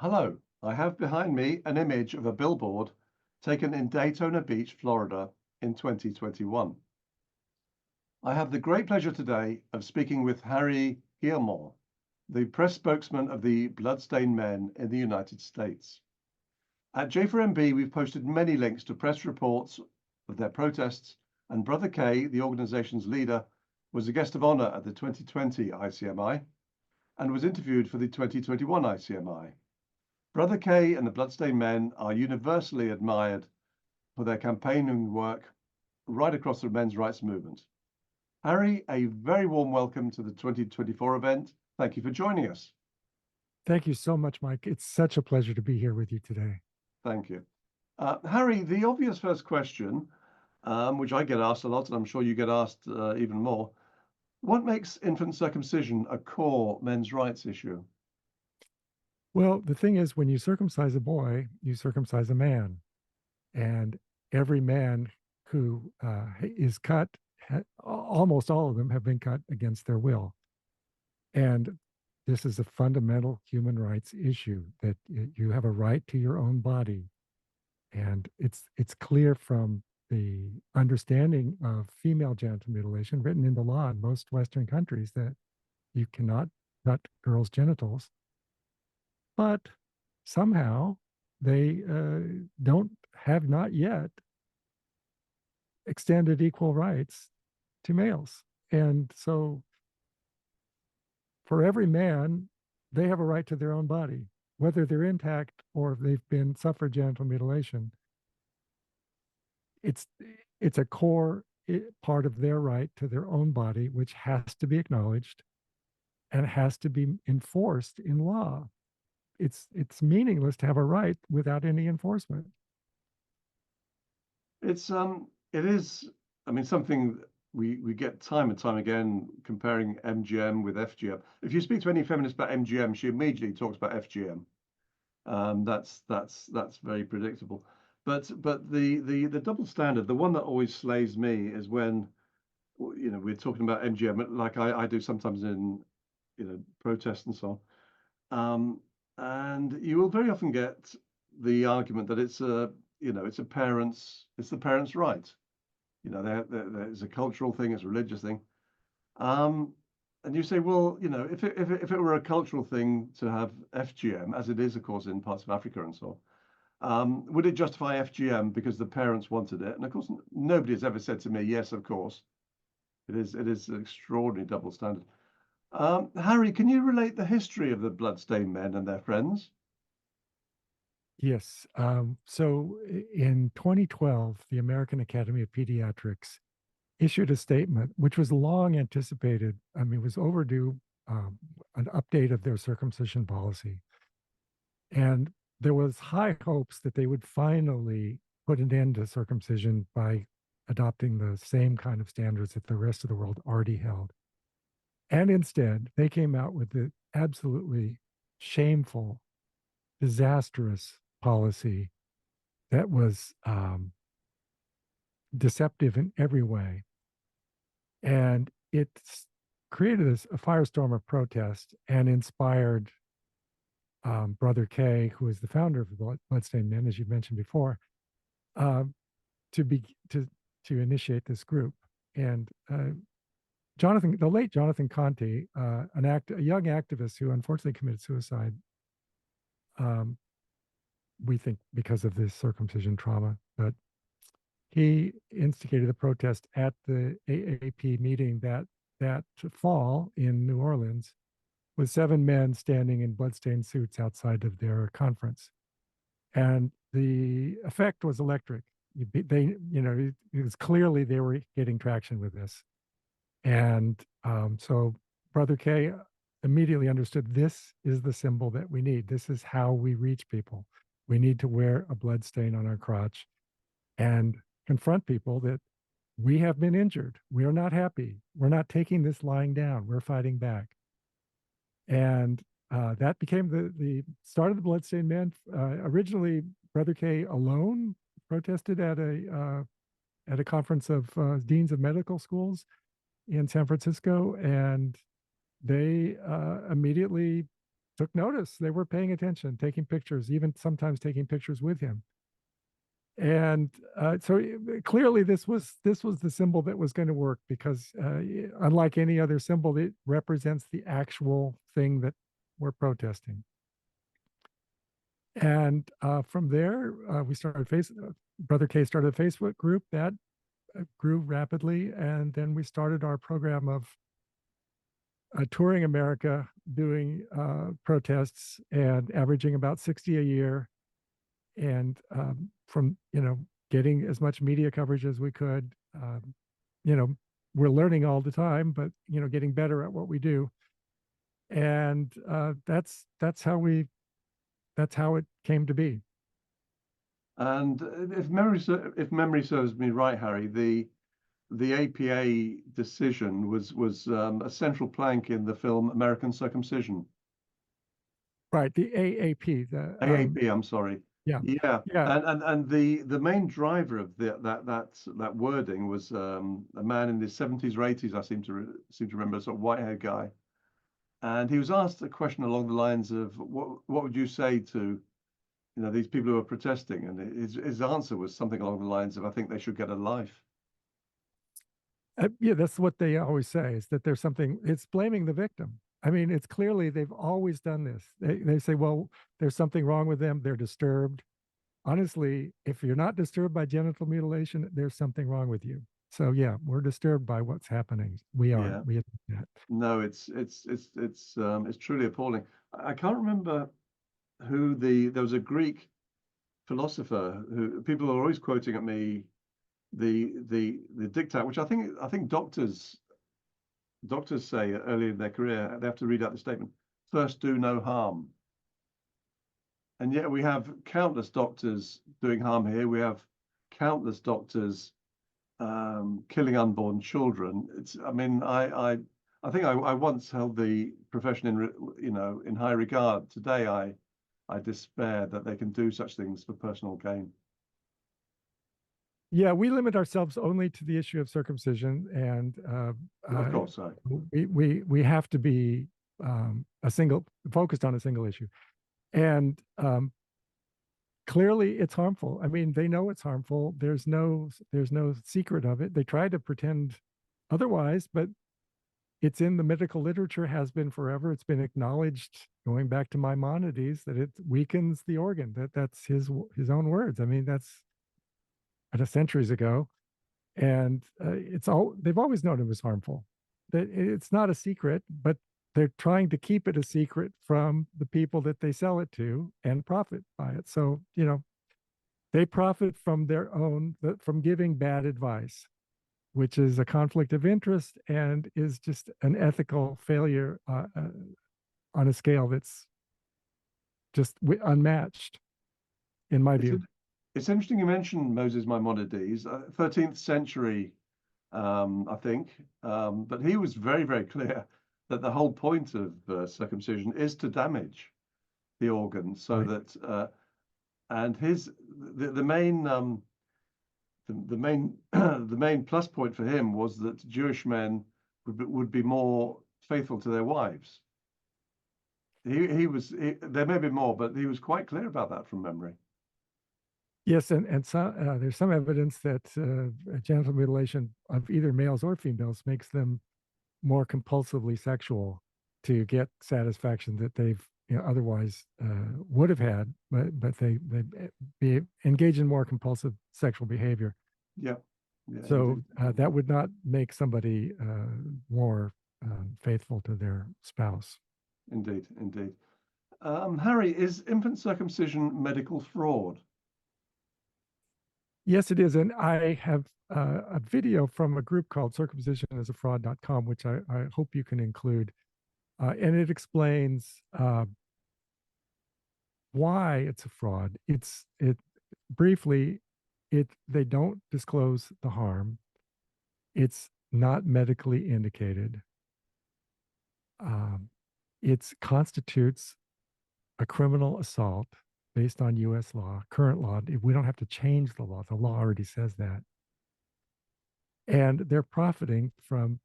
Hello, I have behind me an image of a billboard taken in Daytona Beach, Florida in 2021. I have the great pleasure today of speaking with Harry Guiremand, the press spokesman of the Bloodstained Men in the United States. At J4MB, we've posted many links to press reports of their protests, and Brother K, the organization's leader, was a guest of honor at the 2020 ICMI and was interviewed for the 2021 ICMI. Brother K and the Bloodstained Men are universally admired for their campaigning work right across the men's rights movement. Harry, a very warm welcome to the 2024 event. Thank you for joining us. Thank you so much, Mike. It's such a pleasure to be here with you today. Thank you. Harry, the obvious first question, which I get asked a lot, and I'm sure you get asked even more, what makes infant circumcision a core men's rights issue? Well, the thing is, when you circumcise a boy, you circumcise a man. And every man who is cut, almost all of them have been cut against their will. And this is a fundamental human rights issue, that you have a right to your own body. And it's clear from the understanding of female genital mutilation written into law in most Western countries that you cannot cut girls' genitals. But somehow they have not yet extended equal rights to males. And so for every man, they have a right to their own body, whether they're intact or if they've been suffered genital mutilation. It's a core part of their right to their own body, which has to be acknowledged and has to be enforced in law. It's meaningless to have a right without any enforcement. It is, I mean, something we get time and time again comparing MGM with FGM. If you speak to any feminist about MGM, she immediately talks about FGM. That's very predictable. But the double standard, the one that always slays me is when we're talking about MGM, like I do sometimes in protests and so on. And you will very often get the argument that it's the parents' right. There's a cultural thing, it's a religious thing. And you say, well, if it were a cultural thing to have FGM, as it is, of course, in parts of Africa and so on, would it justify FGM because the parents wanted it? And of course, nobody has ever said to me, yes, of course. It is an extraordinary double standard. Harry, can you relate the history of the Bloodstained Men and their friends? Yes. So in 2012, the American Academy of Pediatrics issued a statement, which was long anticipated. I mean, it was overdue, an update of their circumcision policy. And there was high hopes that they would finally put an end to circumcision by adopting the same kind of standards that the rest of the world already held. And instead, they came out with the absolutely shameful, disastrous policy that was deceptive in every way. And it created a firestorm of protest and inspired Brother K, who is the founder of the Bloodstained Men, as you mentioned before, to initiate this group. And the late Jonathan Conte, a young activist who unfortunately committed suicide, we think because of this circumcision trauma, but he instigated the protest at the AAP meeting that fall in New Orleans, with 7 men standing in bloodstained suits outside of their conference. And the effect was electric. It was clearly they were getting traction with this. And so Brother K immediately understood, this is the symbol that we need. This is how we reach people. We need to wear a blood stain on our crotch and confront people that we have been injured. We are not happy. We're not taking this lying down. We're fighting back. And that became the start of the Bloodstained Men. Originally, Brother K alone protested at a conference of deans of medical schools in San Francisco, and they immediately took notice. They were paying attention, taking pictures, even sometimes taking pictures with him. And clearly this was the symbol that was going to work, because unlike any other symbol, it represents the actual thing that we're protesting. And from there, we started Brother K started a Facebook group that grew rapidly, and then we started our program of touring America, doing protests and averaging about 60 a year, and from getting as much media coverage as we could. You know, we're learning all the time, but getting better at what we do, and that's how it came to be. And if memory serves me right, Harry, the APA decision was a central plank in the film American Circumcision. Right, the AAP, the AAP, I'm sorry. yeah, Yeah, yeah. and the main driver of that wording was a man in his 70s or 80s. I seem to remember, a sort of white-haired guy, and he was asked a question along the lines of what would you say to these people who are protesting, and his answer was something along the lines of, I think they should get a life. Yeah, that's what they always say, is that there's something, it's blaming the victim. I mean, it's clearly they've always done this. They say, well, there's something wrong with them. They're disturbed. Honestly, if you're not disturbed by genital mutilation, there's something wrong with you. So yeah, we're disturbed by what's happening. We are. Yeah. We admit that. No, it's truly appalling. I can't remember who there was a Greek philosopher who people are always quoting at me, the diktat, which I think doctors say early in their career, they have to read out the statement, first do no harm. And yet we have countless doctors doing harm here. We have countless doctors killing unborn children. I think I once held the profession in high regard. Today I despair that they can do such things for personal gain. Yeah, we limit ourselves only to the issue of circumcision, and Of course, sorry. we have to be focused on a single issue, and clearly it's harmful. I mean, they know it's harmful. There's no secret of it. They try to pretend otherwise, but it's in the medical literature, has been forever. It's been acknowledged going back to Maimonides that it weakens the organ. That's his own words. I mean, that's centuries ago, and they've always known it was harmful. That it's not a secret, but they're trying to keep it a secret from the people that they sell it to and profit by it. So they profit from from giving bad advice, which is a conflict of interest and is just an ethical failure on a scale that's just unmatched, in my view. It's interesting you mentioned Moses Maimonides, 13th century, I think, but he was very, very clear that the whole point of circumcision is to damage the organ, so right. That and the main plus point for him was that Jewish men would be more faithful to their wives. There may be more, but he was quite clear about that from memory. Yes, and so, there's some evidence that genital mutilation of either males or females makes them more compulsively sexual to get satisfaction that they've otherwise would have had, but they engage in more compulsive sexual behavior. Yeah. So that would not make somebody more faithful to their spouse. Indeed. Harry, is infant circumcision medical fraud? Yes, it is. And I have a video from a group called circumcisionisafraud.com, which I hope you can include. And it explains why it's a fraud. Briefly, they don't disclose the harm. It's not medically indicated. It constitutes a criminal assault based on U.S. law, current law. We don't have to change the law. The law already says that. And they're profiting from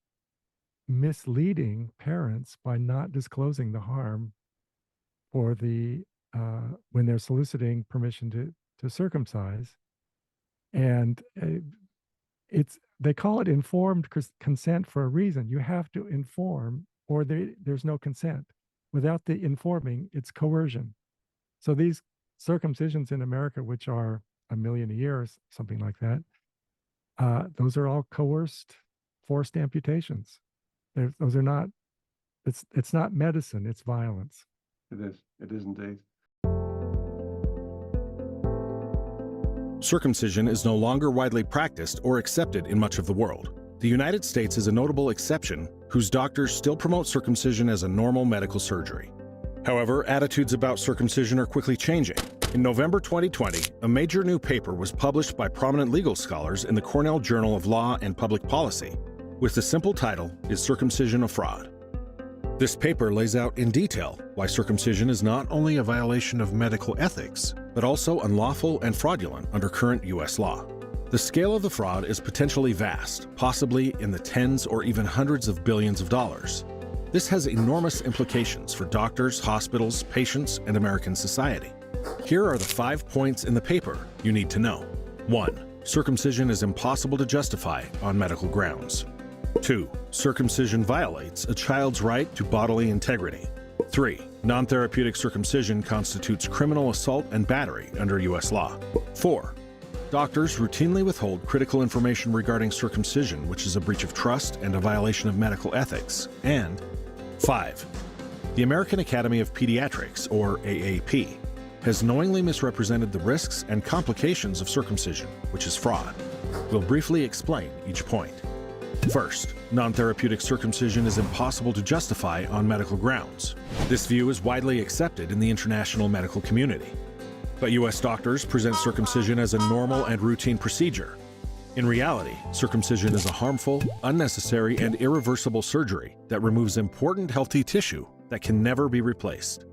misleading parents by not disclosing the harm for the when they're soliciting permission to circumcise, and they call it informed consent for a reason. You have to inform, or there's no consent. Without the informing, it's coercion. So these circumcisions in America, which are 1 million a year, or something like that, those are all coerced, forced amputations. Those are not. It's not medicine. It's violence. It is. It is indeed. Circumcision is no longer widely practiced or accepted in much of the world. The United States is a notable exception, whose doctors still promote circumcision as a normal medical surgery. However, attitudes about circumcision are quickly changing. In November 2020, a major new paper was published by prominent legal scholars in the Cornell Journal of Law and Public Policy, with the simple title, "Is Circumcision a Fraud?" This paper lays out in detail why circumcision is not only a violation of medical ethics, but also unlawful and fraudulent under current U.S. law. The scale of the fraud is potentially vast, possibly in the tens or even hundreds of billions of dollars. This has enormous implications for doctors, hospitals, patients, and American society. Here are the 5 points in the paper you need to know. 1. Circumcision is impossible to justify on medical grounds. 2. Circumcision violates a child's right to bodily integrity. 3. Non-therapeutic circumcision constitutes criminal assault and battery under U.S. law. 4. Doctors routinely withhold critical information regarding circumcision, which is a breach of trust and a violation of medical ethics. And 5. The American Academy of Pediatrics, or AAP, has knowingly misrepresented the risks and complications of circumcision, which is fraud. We'll briefly explain each point. First, non-therapeutic circumcision is impossible to justify on medical grounds. This view is widely accepted in the international medical community. But U.S. doctors present circumcision as a normal and routine procedure. In reality, circumcision is a harmful, unnecessary, and irreversible surgery that removes important healthy tissue that can never be replaced.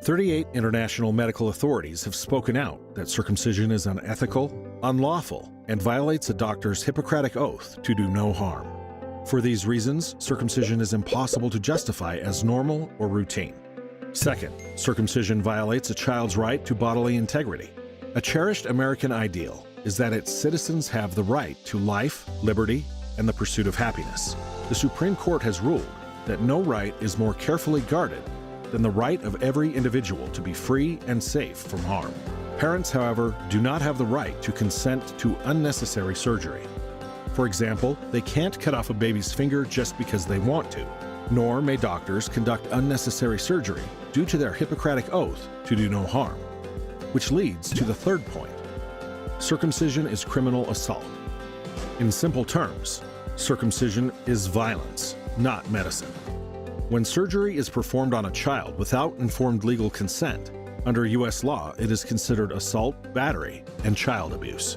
38 international medical authorities have spoken out that circumcision is unethical, unlawful, and violates a doctor's Hippocratic oath to do no harm. For these reasons, circumcision is impossible to justify as normal or routine. Second, circumcision violates a child's right to bodily integrity. A cherished American ideal is that its citizens have the right to life, liberty, and the pursuit of happiness. The Supreme Court has ruled that no right is more carefully guarded than the right of every individual to be free and safe from harm. Parents, however, do not have the right to consent to unnecessary surgery. For example, they can't cut off a baby's finger just because they want to, nor may doctors conduct unnecessary surgery due to their Hippocratic oath to do no harm. Which leads to the third point. Circumcision is criminal assault. In simple terms, circumcision is violence, not medicine. When surgery is performed on a child without informed legal consent, under U.S. law, it is considered assault, battery, and child abuse.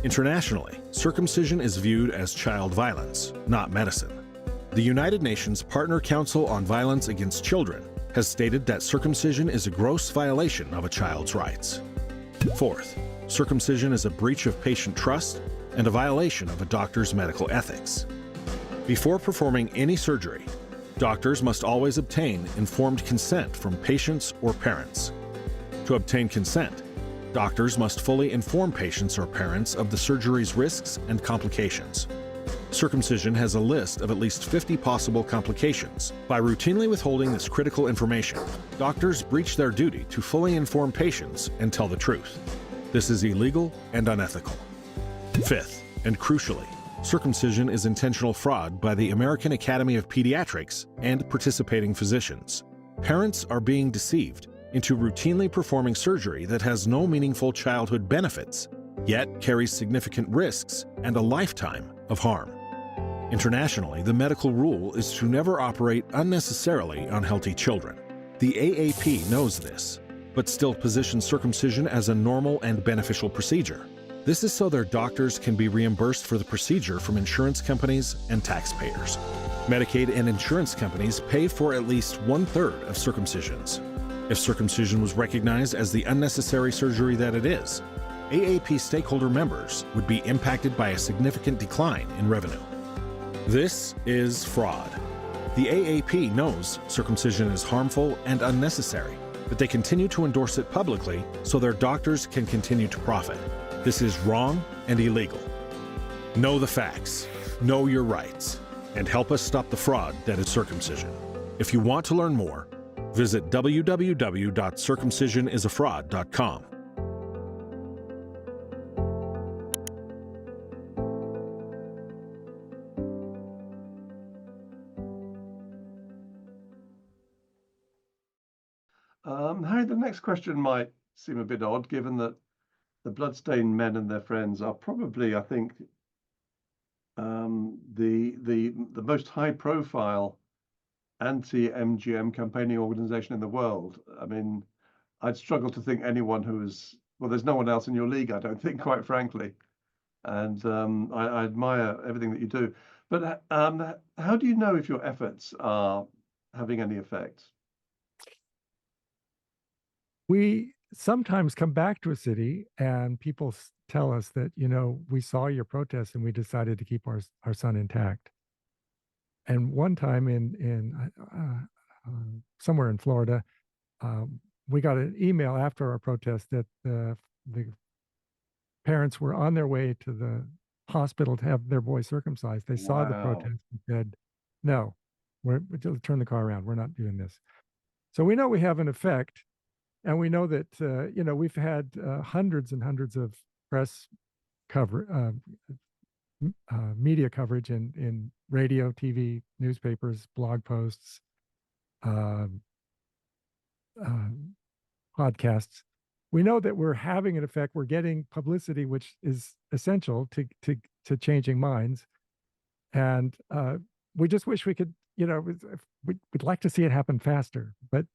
Internationally, circumcision is viewed as child violence, not medicine. The United Nations Partner Council on Violence Against Children has stated that circumcision is a gross violation of a child's rights. Fourth, circumcision is a breach of patient trust and a violation of a doctor's medical ethics. Before performing any surgery, doctors must always obtain informed consent from patients or parents. To obtain consent, doctors must fully inform patients or parents of the surgery's risks and complications. Circumcision has a list of at least 50 possible complications. By routinely withholding this critical information, doctors breach their duty to fully inform patients and tell the truth. This is illegal and unethical. Fifth, and crucially, circumcision is intentional fraud by the American Academy of Pediatrics and participating physicians. Parents are being deceived into routinely performing surgery that has no meaningful childhood benefits, yet carries significant risks and a lifetime of harm. Internationally, the medical rule is to never operate unnecessarily on healthy children. The AAP knows this, but still positions circumcision as a normal and beneficial procedure. This is so their doctors can be reimbursed for the procedure from insurance companies and taxpayers. Medicaid and insurance companies pay for at least 1/3 of circumcisions. If circumcision was recognized as the unnecessary surgery that it is, AAP stakeholder members would be impacted by a significant decline in revenue. This is fraud. The AAP knows circumcision is harmful and unnecessary, but they continue to endorse it publicly so their doctors can continue to profit. This is wrong and illegal. Know the facts, know your rights, and help us stop the fraud that is circumcision. If you want to learn more, visit www.circumcisionisafraud.com. Harry, the next question might seem a bit odd, given that the Bloodstained men and their friends are probably, I think, the most high-profile anti-MGM campaigning organization in the world. I mean, I'd struggle to think anyone who is, well, there's no one else in your league, I don't think, quite frankly. And I admire everything that you do. But how do you know if your efforts are having any effect? We sometimes come back to a city and people tell us that, you know, we saw your protest and we decided to keep our son intact. And one time in somewhere in Florida, we got an email after our protest that the parents were on their way to the hospital to have their boy circumcised. They saw the protest and said, no, we'll turn the car around. We're not doing this. So we know we have an effect. And we know that, you know, we've had hundreds and hundreds of press media coverage in radio, TV, newspapers, blog posts, podcasts. We know that we're having an effect. We're getting publicity, which is essential to changing minds. And we just wish we could, you know, we'd like to see it happen faster. But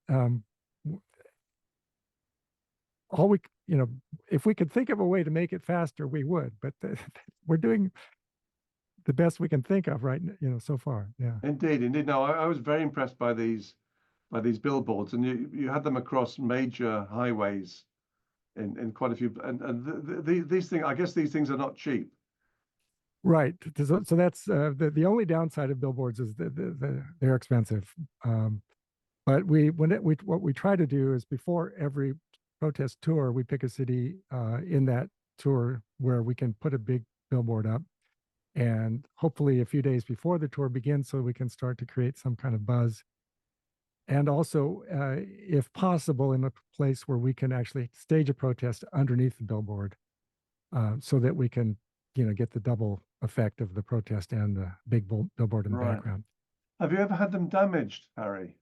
all we, you know, if we could think of a way to make it faster, we would, but we're doing the best we can think of right, you know, so far. Yeah. Indeed. No, I was very impressed by these billboards, and you had them across major highways in quite a few, and these things, I guess these things are not cheap. Right. So that's the only downside of billboards is they're expensive. But what we try to do is before every protest tour, we pick a city in that tour where we can put a big billboard up, and hopefully a few days before the tour begins so we can start to create some kind of buzz. And also, if possible, in a place where we can actually stage a protest underneath the billboard so that we can, you know, get the double effect of the protest and the big billboard in the background. Have you ever had them damaged, Harry?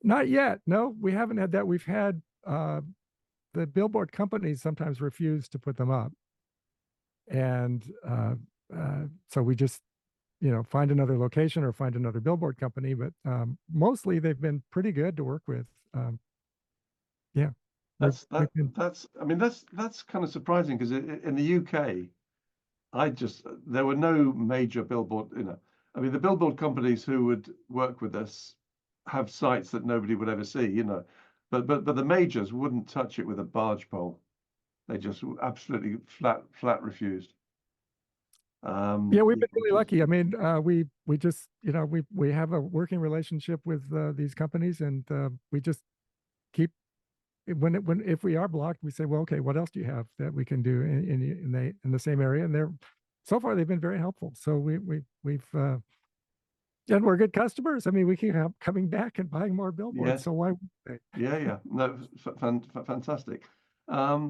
Not yet. No, we haven't had that. We've had the billboard companies sometimes refuse to put them up. And so we just, you know, find another location or find another billboard company. But mostly they've been pretty good to work with. Yeah. That's kind of surprising, because in the UK, there were no major billboard, you know, I mean, the billboard companies who would work with us have sites that nobody would ever see, you know, but the majors wouldn't touch it with a barge pole. They just absolutely flat refused. Yeah, we've been really lucky. I mean, we just, you know, we have a working relationship with these companies, and we just keep if we are blocked, we say, well, okay, what else do you have that we can do in the same area? And so far they've been very helpful. So we've and we're good customers. I mean, we keep coming back and buying more billboards. Yes. So why wouldn't they? Yeah. No, fantastic. I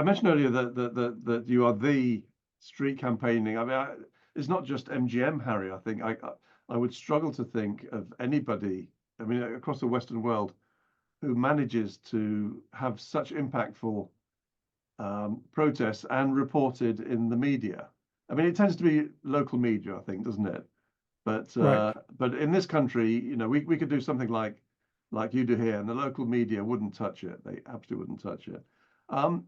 mentioned earlier that you are the street campaigning. I mean, it's not just MGM, Harry. I think I would struggle to think of anybody, I mean, across the Western world, who manages to have such impactful protests and reported in the media. I mean, it tends to be local media, I think, doesn't it? But right. But in this country, you know, we could do something like you do here, and the local media wouldn't touch it. They absolutely wouldn't touch it. How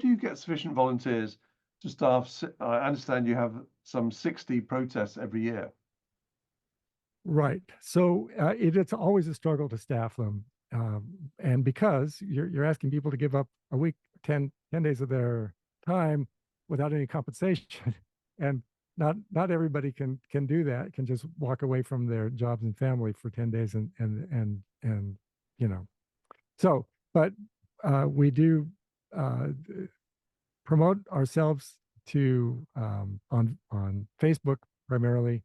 do you get sufficient volunteers to staff? I understand you have some 60 protests every year. Right. So it's always a struggle to staff them. And because you're asking people to give up a week, 10 days of their time without any compensation. And not everybody can do that, can just walk away from their jobs and family for 10 days and you know. So, but we do promote ourselves to on Facebook primarily,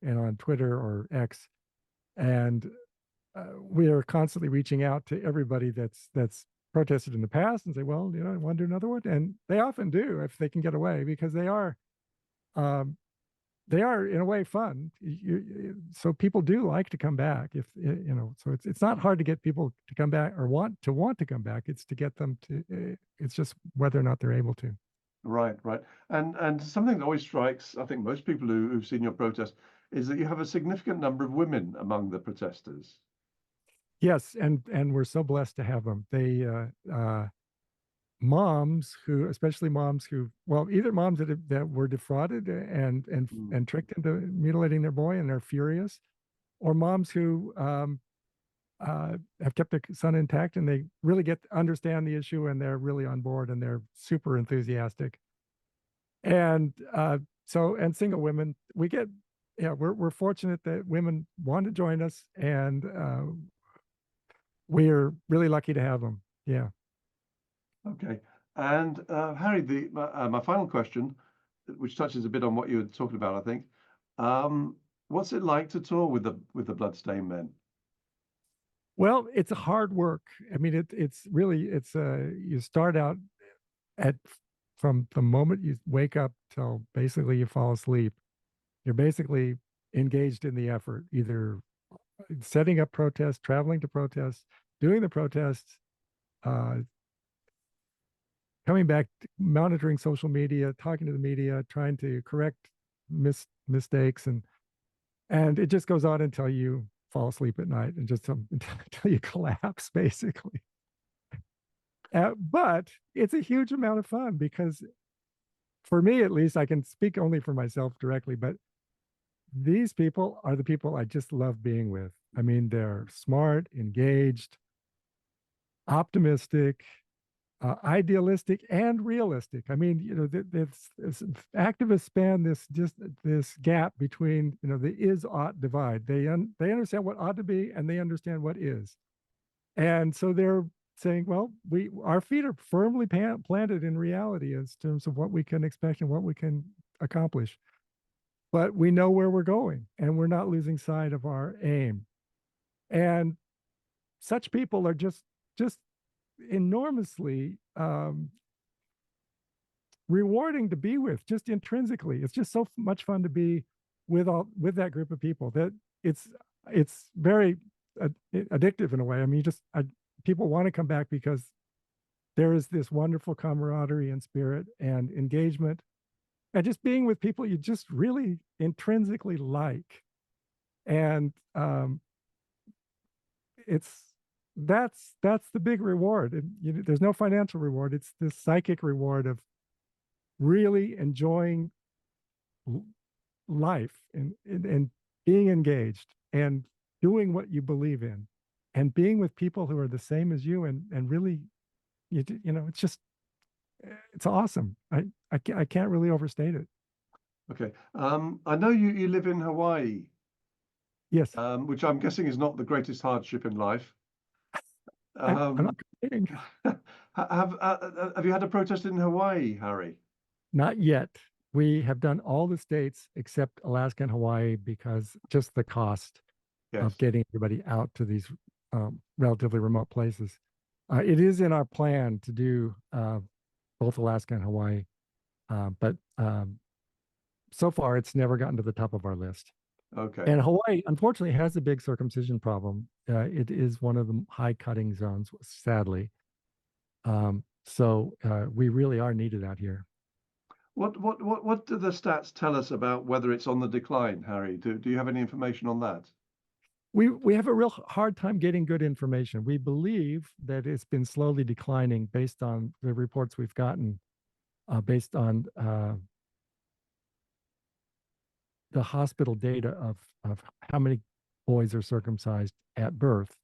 and on Twitter or X, and we are constantly reaching out to everybody that's protested in the past and say, well, I want to do another one, and they often do if they can get away, because they are in a way fun. So people do like to come back, if so it's not hard to get people to come back or want to come back. It's to get them to, it's just whether or not they're able to. Right. And something that always strikes, I think, most people who've seen your protest is that you have a significant number of women among the protesters. Yes, and we're so blessed to have them. They moms who, especially moms who, well, either moms that were defrauded and tricked into mutilating their boy and they're furious, or moms who have kept their son intact and they really understand the issue and they're really on board and they're super enthusiastic. And and single women, we get, we're fortunate that women want to join us, and we're really lucky to have them. Yeah. Okay. And Harry, my final question, which touches a bit on what you were talking about, I think, what's it like to tour with the Bloodstained Men? Well, it's hard work. I mean, it's really, you start out from the moment you wake up till basically you fall asleep. You're basically engaged in the effort, either setting up protests, traveling to protests, doing the protests, coming back, monitoring social media, talking to the media, trying to correct mistakes, and it just goes on until you fall asleep at night and just until you collapse, basically. But it's a huge amount of fun, because for me, at least, I can speak only for myself directly, but these people are the people I just love being with. I mean, they're smart, engaged, optimistic, idealistic, and realistic. I mean, this activists span this gap between, the is-ought divide. They understand what ought to be, and they understand what is. And so they're saying, well, our feet are firmly planted in reality in terms of what we can expect and what we can accomplish. But we know where we're going, and we're not losing sight of our aim. And such people are just enormously rewarding to be with, just intrinsically. It's just so much fun to be with that group of people, that it's very addictive in a way. I mean, people want to come back because there is this wonderful camaraderie and spirit and engagement, and just being with people you just really intrinsically like. And that's the big reward. And there's no financial reward. It's this psychic reward of really enjoying life and being engaged and doing what you believe in, and being with people who are the same as you, and really, it's just, it's awesome. I can't really overstate it. Okay. I know you live in Hawaii. Yes. Which I'm guessing is not the greatest hardship in life. I'm not kidding. Have you had a protest in Hawaii, Harry? Not yet. We have done all the states except Alaska and Hawaii, because just the cost of getting everybody out to these relatively remote places. It is in our plan to do both Alaska and Hawaii, but so far it's never gotten to the top of our list. Okay. And Hawaii, unfortunately, has a big circumcision problem. It is one of the high cutting zones, sadly. So we really are needed out here. What do the stats tell us about whether it's on the decline, Harry? Do you have any information on that? We have a real hard time getting good information. We believe that it's been slowly declining based on the reports we've gotten, based on the hospital data of how many boys are circumcised at birth.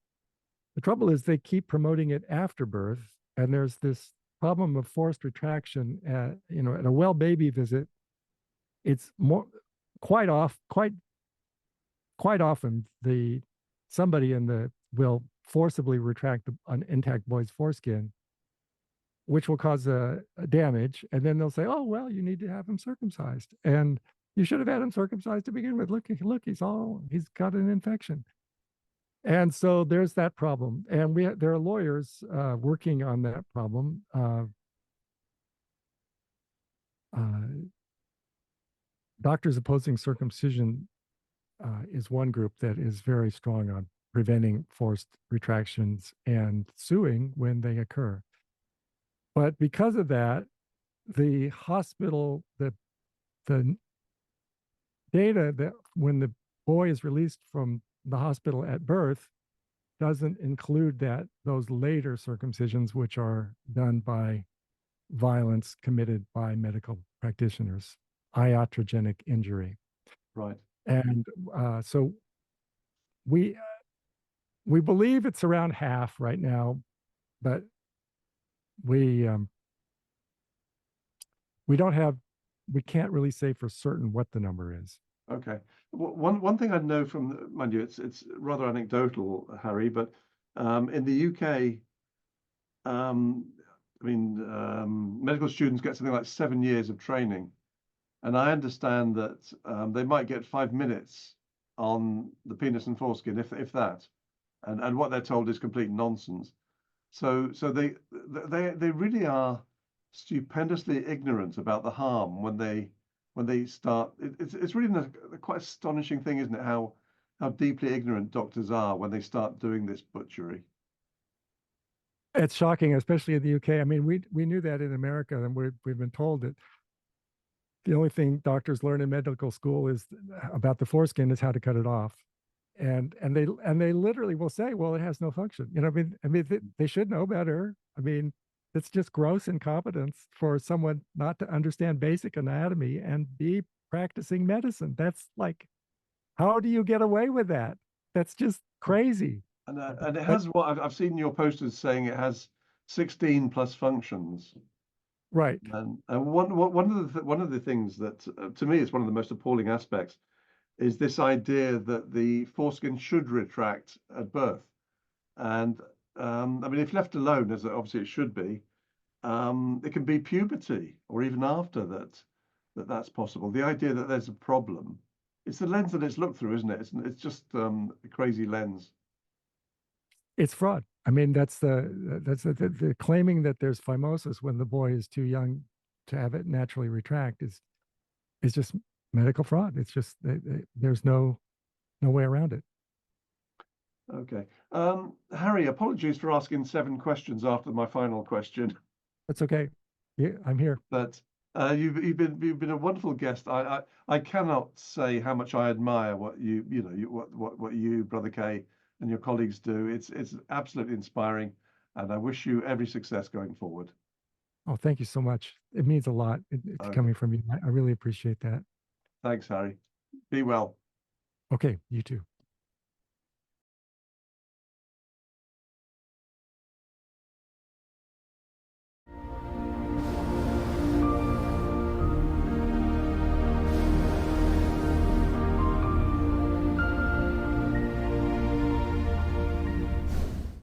The trouble is they keep promoting it after birth, and there's this problem of forced retraction. At a well baby visit, it's more quite often somebody will forcibly retract an intact boy's foreskin, which will cause a damage, and then they'll say, "Oh well, you need to have him circumcised, and you should have had him circumcised to begin with. Look, he's got an infection." And so there's that problem, and there are lawyers working on that problem. Doctors Opposing Circumcision is one group that is very strong on preventing forced retractions and suing when they occur. But because of that, the hospital, the data that when the boy is released from the hospital at birth doesn't include those later circumcisions, which are done by violence committed by medical practitioners, iatrogenic injury. Right. And so we believe it's around half right now, but we can't really say for certain what the number is. Okay. One thing I know from, mind you, it's rather anecdotal, Harry, but in the UK, medical students get something like 7 years of training, and I understand that they might get 5 minutes on the penis and foreskin, if that, and what they're told is complete nonsense. So they really are stupendously ignorant about the harm when they start. It's really a quite astonishing thing, isn't it? How deeply ignorant doctors are when they start doing this butchery. It's shocking, especially in the UK. I mean, we knew that in America, and we've been told that the only thing doctors learn in medical school is about the foreskin is how to cut it off, and they literally will say, well, it has no function. I mean they should know better. I mean, it's just gross incompetence for someone not to understand basic anatomy and be practicing medicine. That's like, how do you get away with that? That's just crazy. And it has what I've seen your posters saying it has 16 plus functions. Right. And one of the things that to me is one of the most appalling aspects is this idea that the foreskin should retract at birth. And I mean, if left alone, as obviously it should be, it can be puberty or even after that's possible. The idea that there's a problem, it's the lens that it's looked through, isn't it? It's just a crazy lens. It's fraud. I mean, that's the claiming that there's phimosis when the boy is too young to have it naturally retract is just medical fraud. It's just there's no way around it. Okay. Harry, apologies for asking 7 questions after my final question. That's okay. Yeah, I'm here. But you've been a wonderful guest. I cannot say how much I admire what what you, Brother Kay, and your colleagues do. It's absolutely inspiring, and I wish you every success going forward. Oh, thank you so much. It means a lot. It's Okay. coming from you. I really appreciate that. Thanks, Harry. Be well. Okay, you too.